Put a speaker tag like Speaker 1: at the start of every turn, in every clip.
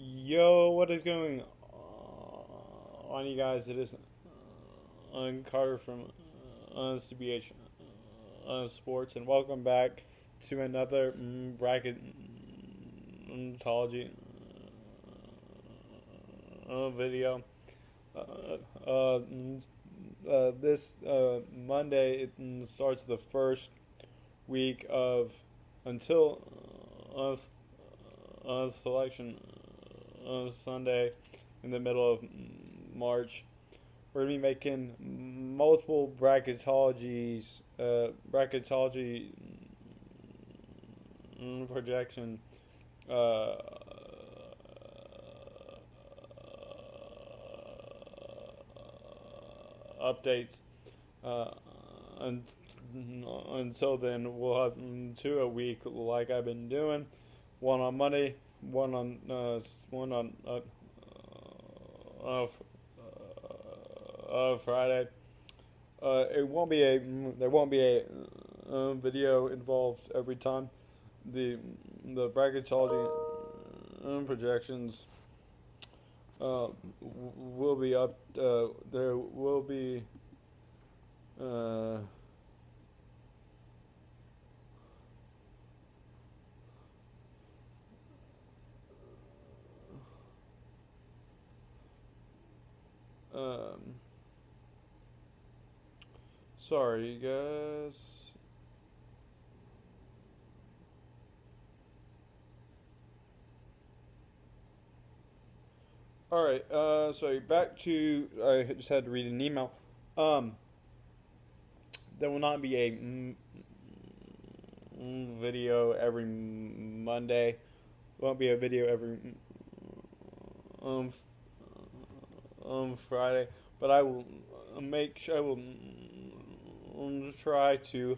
Speaker 1: Yo, what is going on, you guys? It is Carter from CBH Sports, and welcome back to another bracketology video. This Monday it starts the first week of until selection Sunday in the middle of March. We're gonna be making multiple bracketology projection uh, updates. Uh, un- until then, we'll have two a week, like I've been doing. One on Monday, one on uh, Friday. It won't be a there won't be a video involved every time. The bracketology projections will be up. There will be. Uh, um, Sorry, guys. All right. So back to I just had to read an email. Um, there will not be a video every Monday. Won't be a video every um Friday, but I will make sure I will try to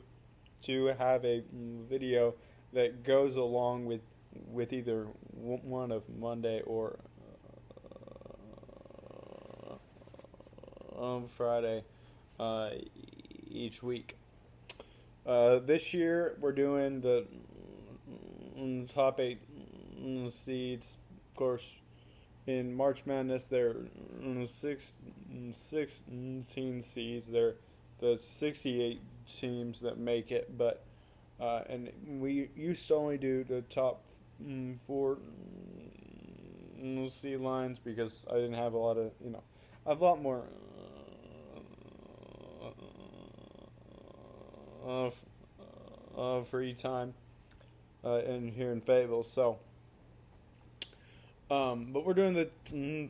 Speaker 1: have a video that goes along with either one of Monday or Friday each week. This year we're doing the top eight seeds. Of course, in March Madness there are 16 seeds. There the 68 teams that make it, but and we used to only do the top four seed lines because I didn't have a lot of I have a lot more free time in here in Fayetteville. So, but we're doing the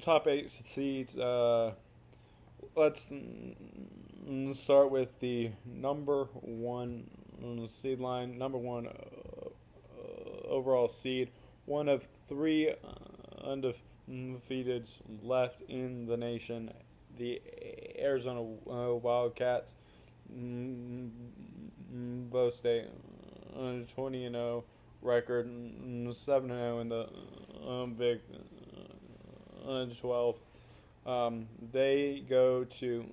Speaker 1: top eight seeds. Let's start with the number one seed line, number one overall seed, one of three undefeated left in the nation, the Arizona Wildcats. Boast a 20-0 record, 7-0 in the Big 12. They go to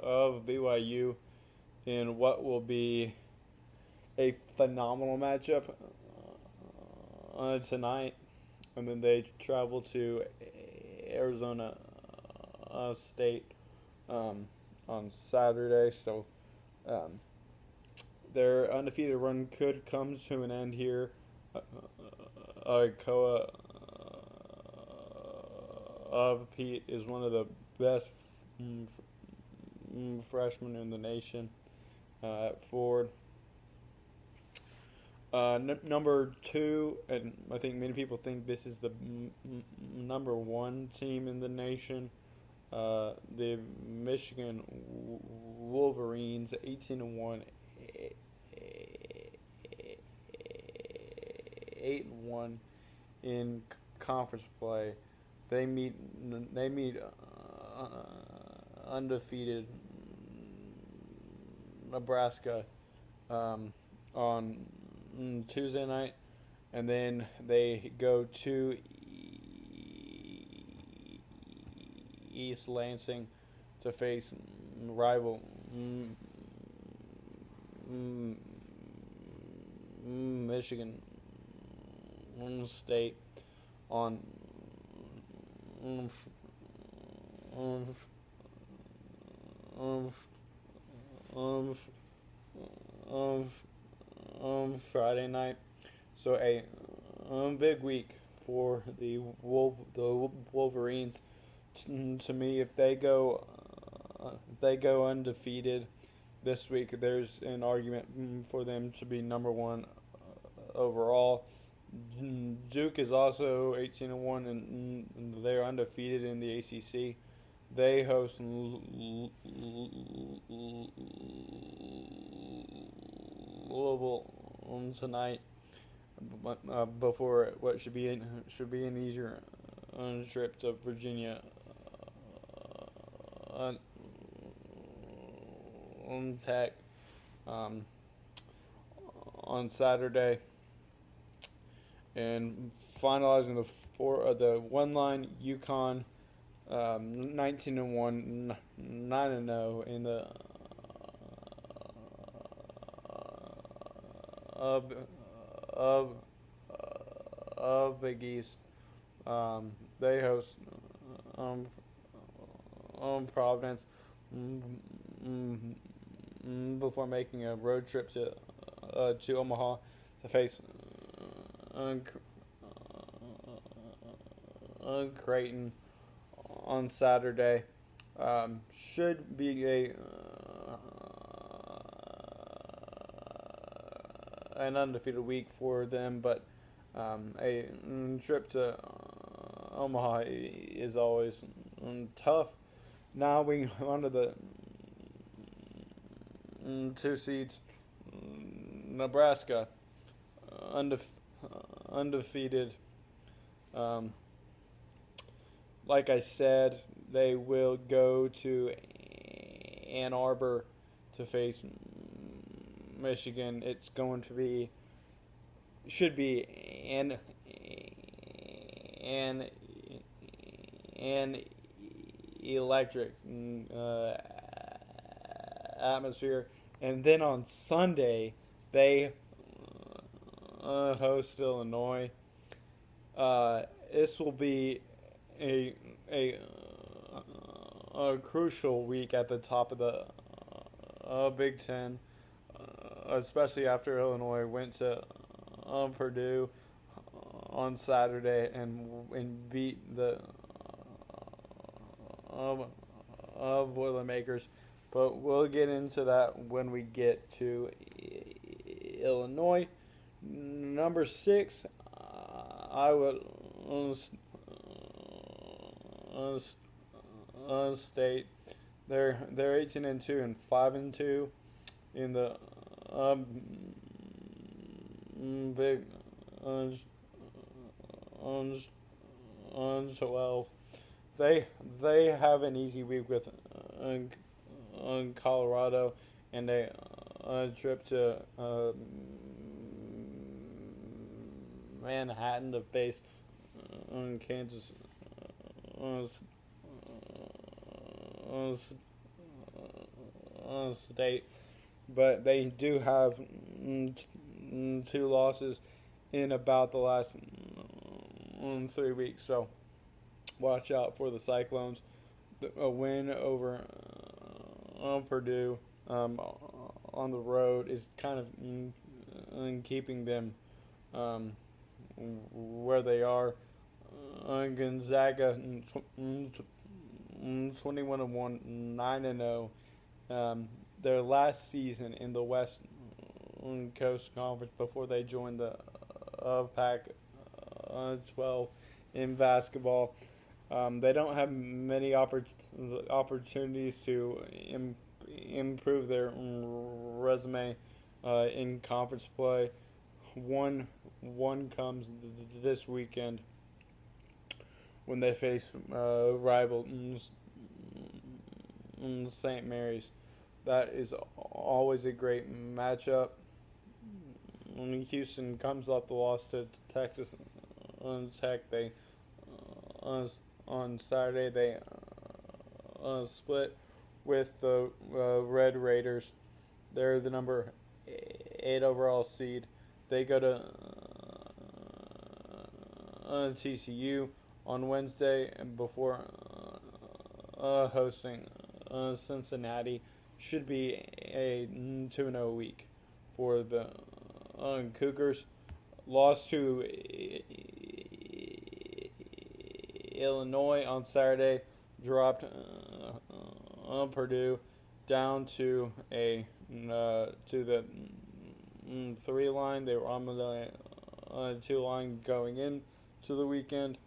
Speaker 1: of BYU in what will be a phenomenal matchup tonight, and then they travel to Arizona State on Saturday. So their undefeated run could come to an end here. Koa Pete is one of the best freshmen in the nation at Ford. Number two, and I think many people think this is the number one team in the nation. The Michigan Wolverines, 18-1, 8-1 in conference play. They meet undefeated Nebraska on Tuesday night, and then they go to East Lansing to face rival Michigan State on um, um, um, um, Friday night. So a big week for the Wolverines. To me, if they go undefeated this week, there's an argument for them to be number one overall. Duke is also 18-1, and they're undefeated in the ACC. They host Louisville tonight, before what should be an easier trip to Virginia on Tech um, on Saturday, and finalizing the one line UConn 19-1, 9-0 in the of Big East. They host Providence before making a road trip to Omaha to face Creighton on Saturday. Should be an undefeated week for them, but a trip to Omaha is always tough. Now we go on to the two seeds. Nebraska, undefeated. Like I said, they will go to Ann Arbor to face Michigan. It's going to be, should be an electric atmosphere. And then on Sunday, they host Illinois. This will be a crucial week at the top of the Big Ten, especially after Illinois went to Purdue on Saturday and beat the Boilermakers. But we'll get into that when we get to Illinois. Number 6, Iowa State. They're 18-2 and 5-2 in the Big 12. They have an easy week with Colorado and a trip to Manhattan to face Kansas State, but they do have 2 losses in about the last 3 weeks, so watch out for the Cyclones. A win over Purdue on the road is kind of keeping them where they are. Gonzaga 21-1, 9-0. Their last season in the West Coast Conference before they joined the Pac-12 in basketball. They don't have many opportunities to improve their resume in conference play. One comes this weekend when they face rival St. Mary's. That is always a great matchup. When Houston comes off the loss to Texas Tech, they on Saturday they split with the Red Raiders. They're the number 8 overall seed. They go to TCU on Wednesday and before hosting Cincinnati. Should be a 2-0 week for the Cougars. Lost to Illinois on Saturday. Dropped Purdue down to the 3 line. They were on the 2 line going into the weekend.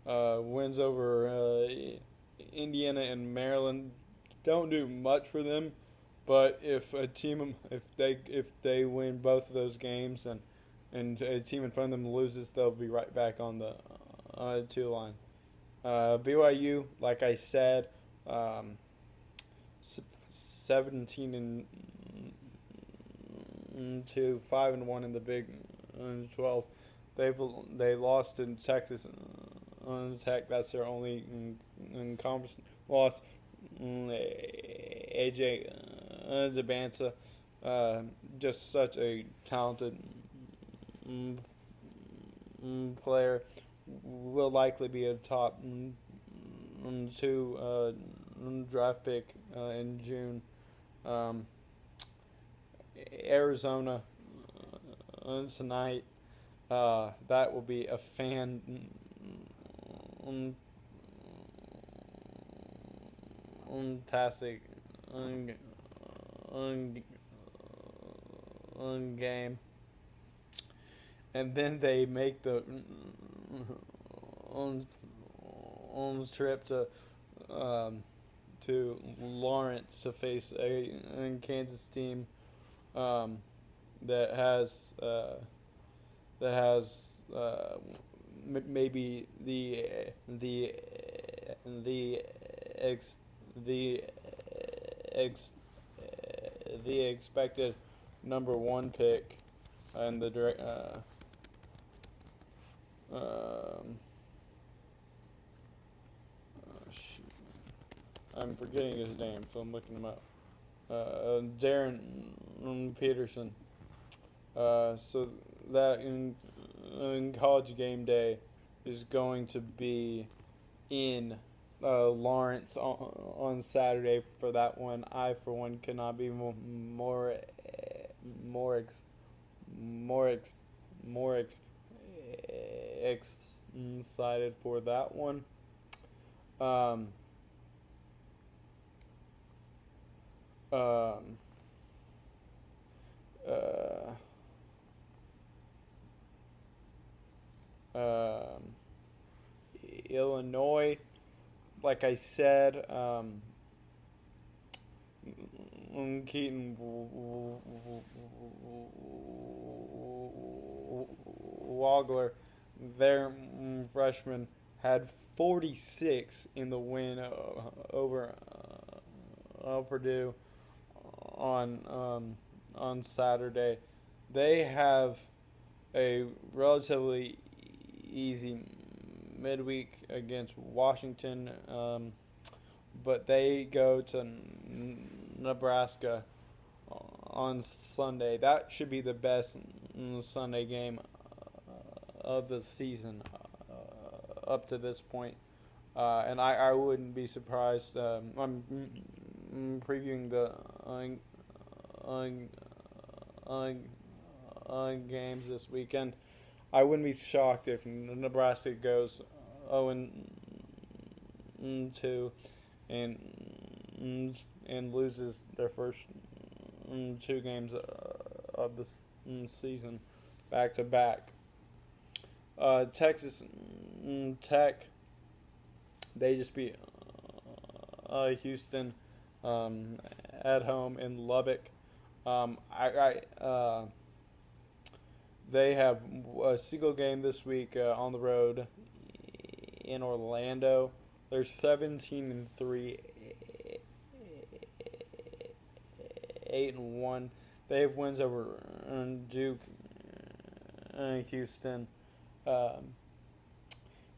Speaker 1: Wins over Indiana and Maryland don't do much for them, but if they win both of those games and a team in front of them loses, they'll be right back on the 2 line. BYU, like I said, 17-2, 5-1 in the Big 12. They lost in Texas Tech. That's their only in conference loss. AJ DeBanza, just such a talented player, will likely be a top 2 draft pick in June. Arizona tonight. That will be a fantastic game. And then they make the trip to Lawrence to face a Kansas team that has maybe the expected number 1 pick and the direct I'm forgetting his name, so I'm looking him up. Darren Peterson. So that in College Game Day is going to be in Lawrence on Saturday for that one. I, for one, cannot be more excited for that one. Illinois, like I said, Keaton Wagler, their freshman, had 46 in the win over Purdue on Saturday. They have a relatively easy midweek against Washington, but they go to Nebraska on Sunday. That should be the best Sunday game of the season up to this point. And I wouldn't be surprised. I'm previewing the games this weekend. I wouldn't be shocked if Nebraska goes 0-2 and loses their first 2 games of the season back to back. Texas Tech, they just beat Houston at home in Lubbock. They have a single game this week on the road in Orlando. They're 17-3, 8-1. They have wins over Duke, Houston,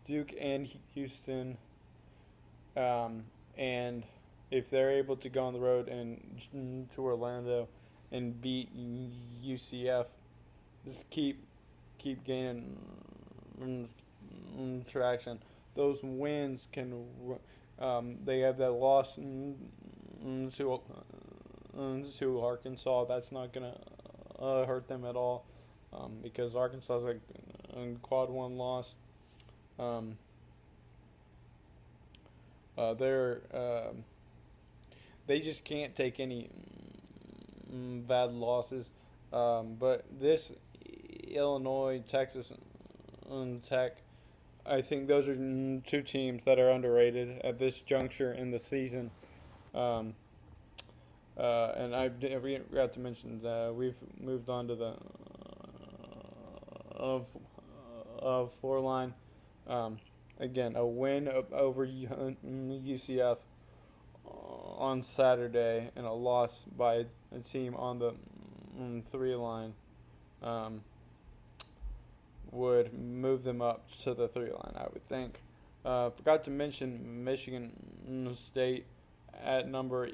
Speaker 1: Duke and Houston, and if they're able to go on the road and to Orlando and beat UCF, just keep gaining traction. Those wins can. They have that loss to Arkansas. That's not gonna hurt them at all, because Arkansas is like a quad one loss. Um, they just can't take any bad losses. But this Illinois, Texas, and Tech, I think those are two teams that are underrated at this juncture in the season. Um, and I forgot to mention that we've moved on to the of four line. Again, a win over UCF on Saturday, and a loss by a team on the three line would move them up to the three line, I would think. Forgot to mention Michigan State at number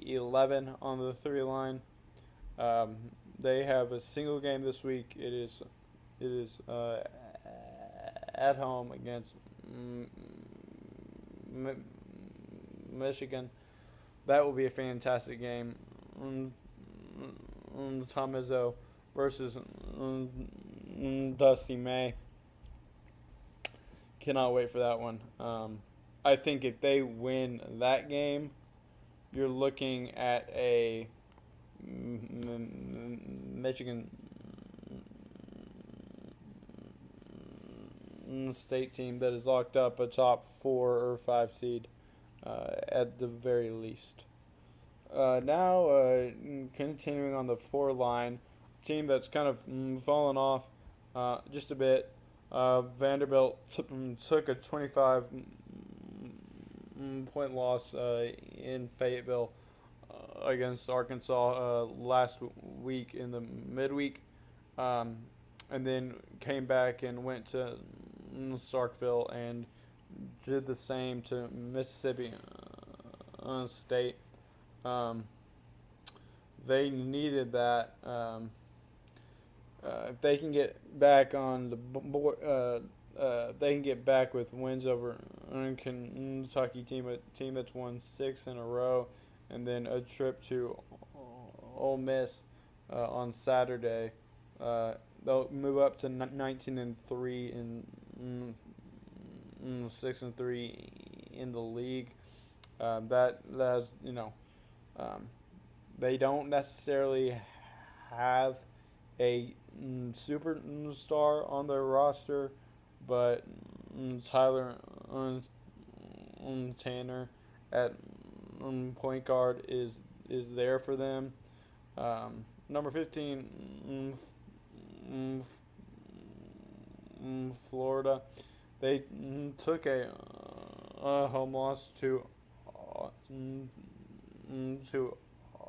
Speaker 1: 11 on the three line. They have a single game this week. It is at home against Michigan. That will be a fantastic game. Tom Izzo versus Dusty May. Cannot wait for that one. I think if they win that game, you're looking at a Michigan State team that is locked up a top 4 or 5 seed at the very least. Now, continuing on the four line, team that's kind of fallen off just a bit. Vanderbilt took a 25-point loss in Fayetteville against Arkansas last week in the midweek, and then came back and went to Starkville and did the same to Mississippi State. They needed that. If they can get back on the board, they can get back with wins over Kentucky team, a team that's won 6 in a row, and then a trip to Ole Miss on Saturday. They'll move up to 19-3 and 6-3 in the league. That's they don't necessarily have a superstar on their roster, but Tyler Tanner at point guard is there for them. Number 15, Florida. They took a home loss to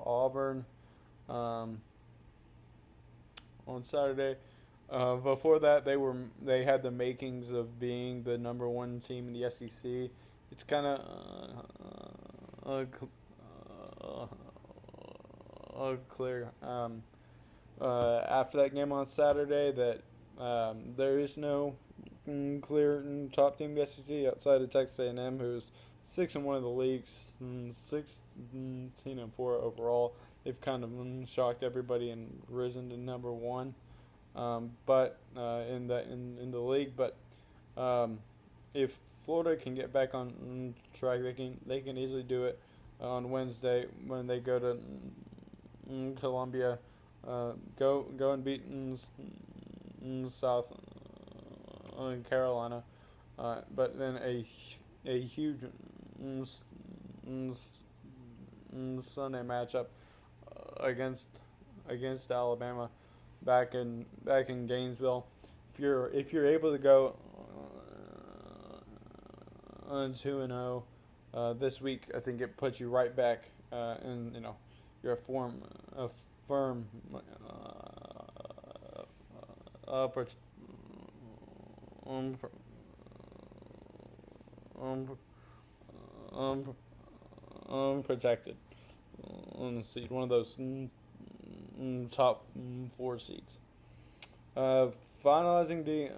Speaker 1: Auburn on Saturday. Before that, they had the makings of being the number 1 team in the SEC. It's kind of clear after that game on Saturday that there is no clear top team in the SEC outside of Texas A&M, who's 6-1 in the league, 16-4 overall. They've kind of shocked everybody and risen to number 1, but in the league. But if Florida can get back on track, they can easily do it on Wednesday when they go to Columbia. Go and beat South Carolina, but then a huge Sunday matchup against Alabama back in Gainesville. If you're able to go 2-0 this week, I think it puts you right back in you're a firm unprotected seed, one of those top 4 seeds. Uh, Finalizing the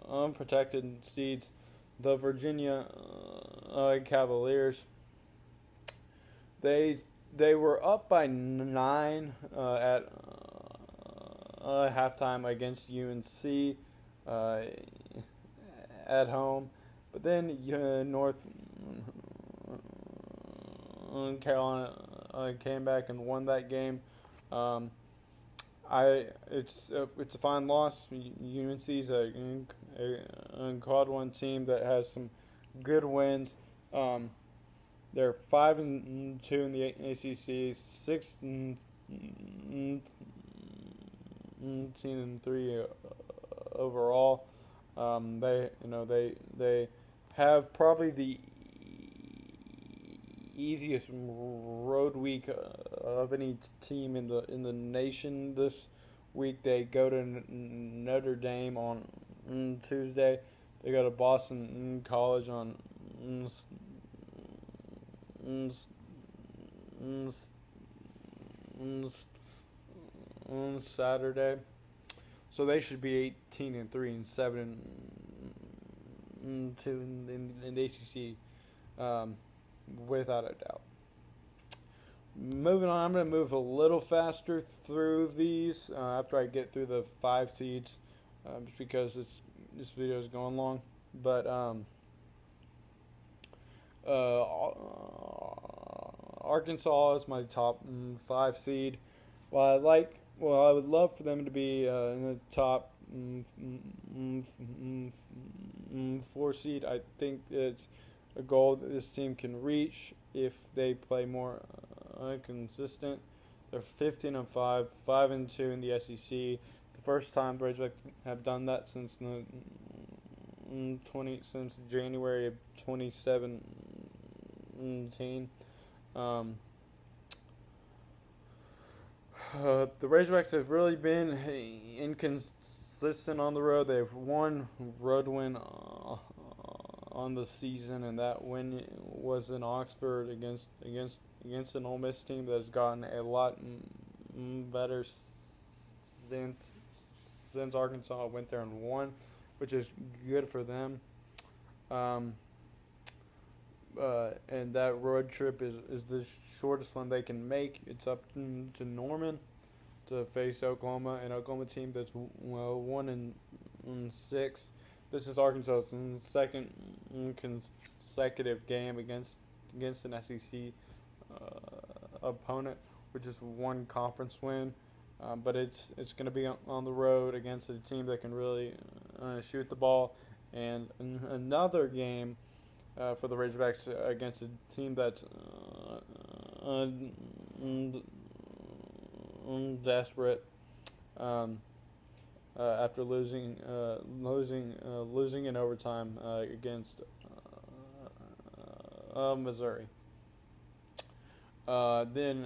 Speaker 1: unprotected seeds, the Virginia Cavaliers. They they were up by 9 at halftime against UNC uh, at home, but then North Carolina came back and won that game. Um, it's a fine loss. UNC's a quad one team that has some good wins. They're 5-2 in the ACC, 16-3 overall. They have probably the easiest road week of any team in the nation this week. They go to Notre Dame on Tuesday. They go to Boston College on Saturday. So they should be 18-3 and 7-2 in the ACC, without a doubt. Moving on, I'm going to move a little faster through these after I get through the 5 seeds, just because this video is going long. But Arkansas is my top 5 seed. I would love for them to be in the top 4 seed. I think it's a goal that this team can reach if they play more consistent. They're 15-5, 5-2 in the SEC. The first time the Razorbacks have done that since January of 2017. The Razorbacks have really been inconsistent on the road. They have one road win on the season, and that win was in Oxford against an Ole Miss team that has gotten a lot better since Arkansas went there and won, which is good for them. And that road trip is the shortest one they can make. It's up to Norman to face Oklahoma, an Oklahoma team that's 1-6. This is Arkansas's second consecutive game against an SEC opponent, which is one conference win. But it's going to be on the road against a team that can really shoot the ball, and another game for the Razorbacks against a team that's desperate after losing in overtime against Missouri. Then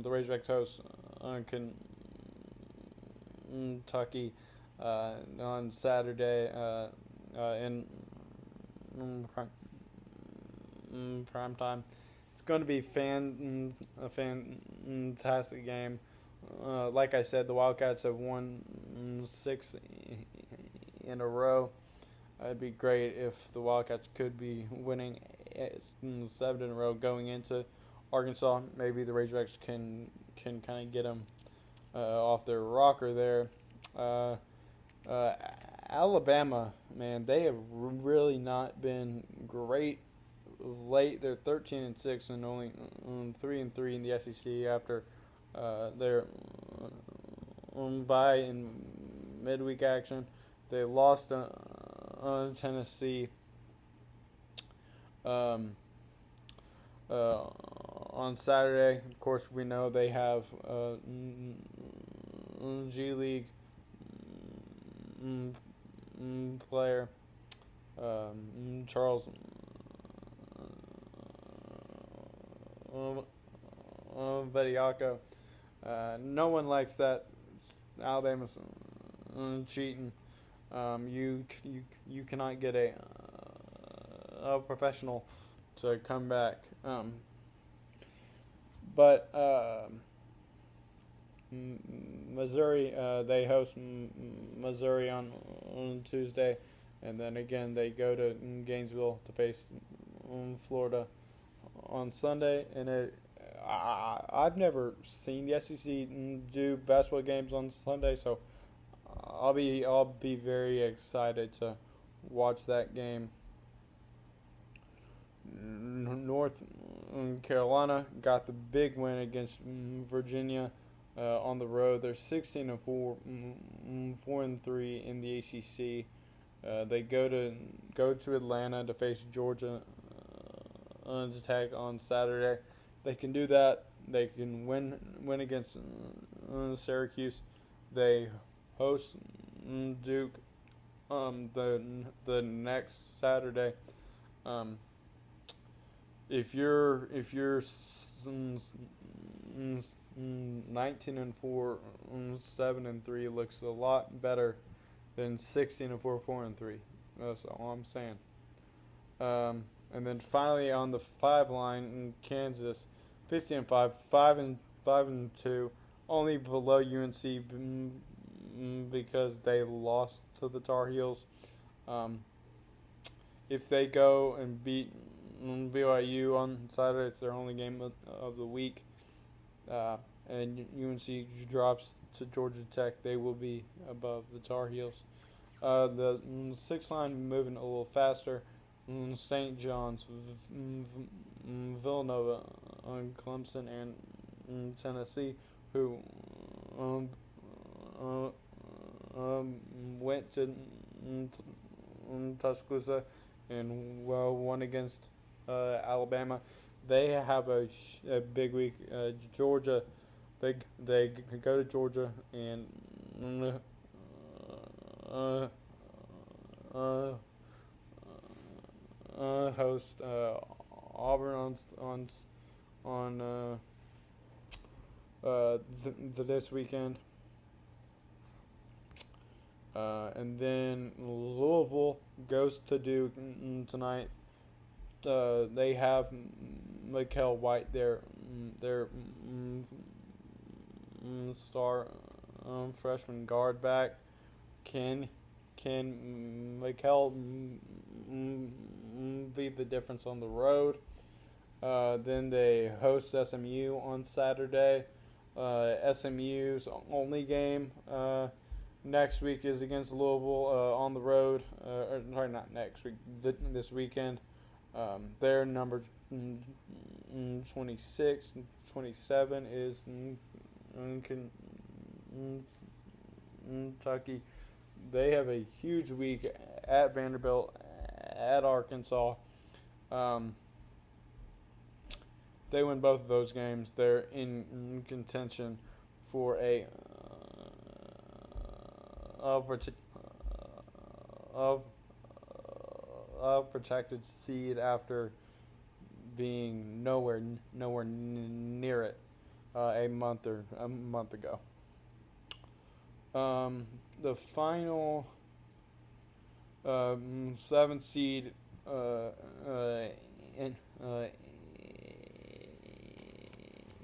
Speaker 1: the Razorbacks host Kentucky on Saturday in prime time. It's going to be a fantastic game. Like I said, the Wildcats have won 6 in a row. It'd be great if the Wildcats could be winning 7 in a row going into Arkansas. Maybe the Razorbacks can kind of get them off their rocker there. Alabama, man, they have really not been great late. They're 13-6 and only 3-3 in the SEC after their bye in midweek action. They lost Tennessee on Saturday. Of course, we know they have G League player Charles Bediako. No one likes that. Alabama's cheating. You cannot get a professional to come back. But Missouri, they host Missouri on Tuesday, and then again they go to Gainesville to face Florida on Sunday. And I've never seen the SEC do basketball games on Sunday, so I'll be very excited to watch that game. North Carolina got the big win against Virginia on the road. They're 16-4, 4-3 in the ACC. They go to Atlanta to face Georgia Tech on Saturday. They can do that. They can win against Syracuse. They host Duke the next Saturday. If you're 19-4, 7-3 looks a lot better than 16-4, 4-3. That's all I'm saying. And then finally on the 5 line in Kansas, 15-5, 5-2, only below UNC because they lost to the Tar Heels. If they go and beat BYU on Saturday, it's their only game of the week, and UNC drops to Georgia Tech, they will be above the Tar Heels. The 6 line moving a little faster. St. John's, Villanova, Clemson, and Tennessee, who went to Tuscaloosa and won against Alabama. They have a big week. Georgia, they go to Georgia and host Auburn on this weekend. And then Louisville goes to Duke tonight. They have Mikael White, their star freshman guard, back. Can Mikael be the difference on the road? Then they host SMU on Saturday. SMU's only game next week is against Louisville on the road. Sorry, not next week. This weekend. Their number 26, 27 is Kentucky. They have a huge week at Vanderbilt, at Arkansas. They win both of those games. They're in contention for a protected seed after being nowhere near it a month ago. The final 7th seed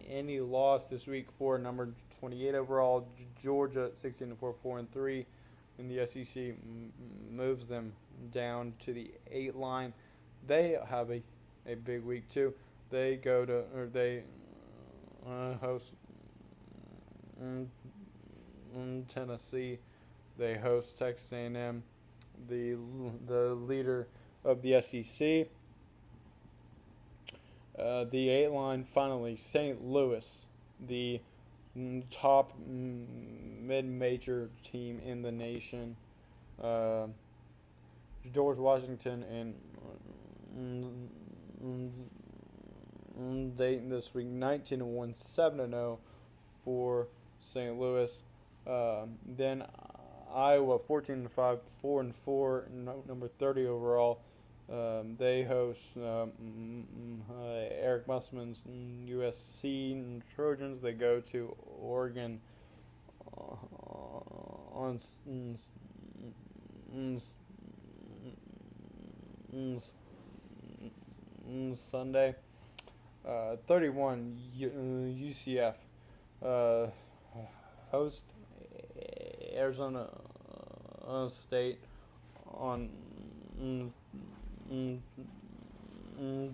Speaker 1: any loss this week for number 28 overall Georgia, 16-4, 4-3 in the SEC, moves them down to the 8 line. They have a big week too. They host Tennessee. They host Texas A&M, the leader of the SEC. The 8 line finally, St. Louis, the top mid-major team in the nation. George Washington and Dayton this week, 19-1, 7-0 for St. Louis. Then Iowa, 14-5, 4-4, number 30 overall. They host Eric Musman's USC Trojans. They go to Oregon on Sunday. 31 UCF host Arizona State on mm,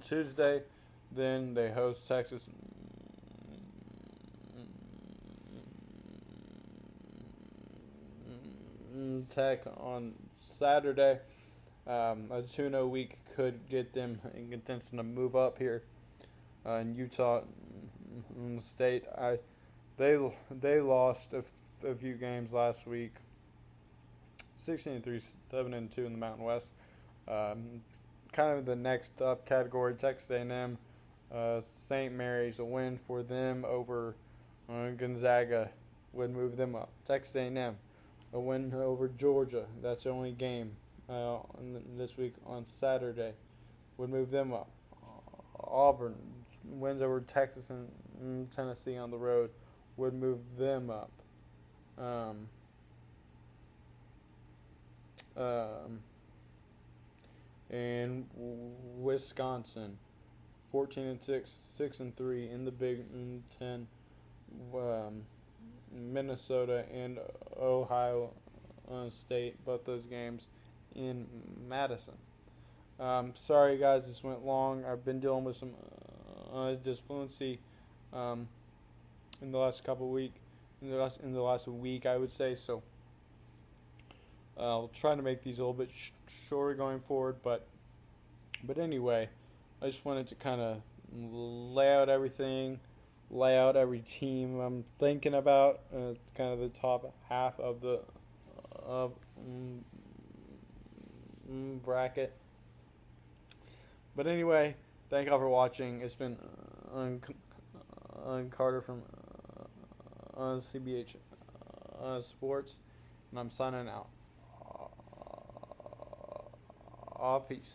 Speaker 1: Tuesday. Then they host Texas Tech on Saturday. A 2-0 week could get them in contention to move up here in Utah State. They lost a few games last week, 16-3, 7-2 in the Mountain West. Kind of the next up category, Texas A&M, St. Mary's, a win for them over Gonzaga would move them up. Texas A&M, a win over Georgia. That's the only game this week on Saturday would move them up. Auburn wins over Texas and Tennessee on the road would move them up. And Wisconsin, 14-6, 6-3 in the Big Ten. Minnesota and Ohio State, both those games in Madison. Sorry guys, this went long. I've been dealing with some disfluency in the last couple of weeks, in the last week, I would say. So I'll try to make these a little bit shorter going forward. But anyway, I just wanted to kind of lay out everything, lay out every team I'm thinking about. It's kind of the top half of the bracket. But anyway, thank y'all for watching. It's been Carter from CBH Sports, and I'm signing out. Peace.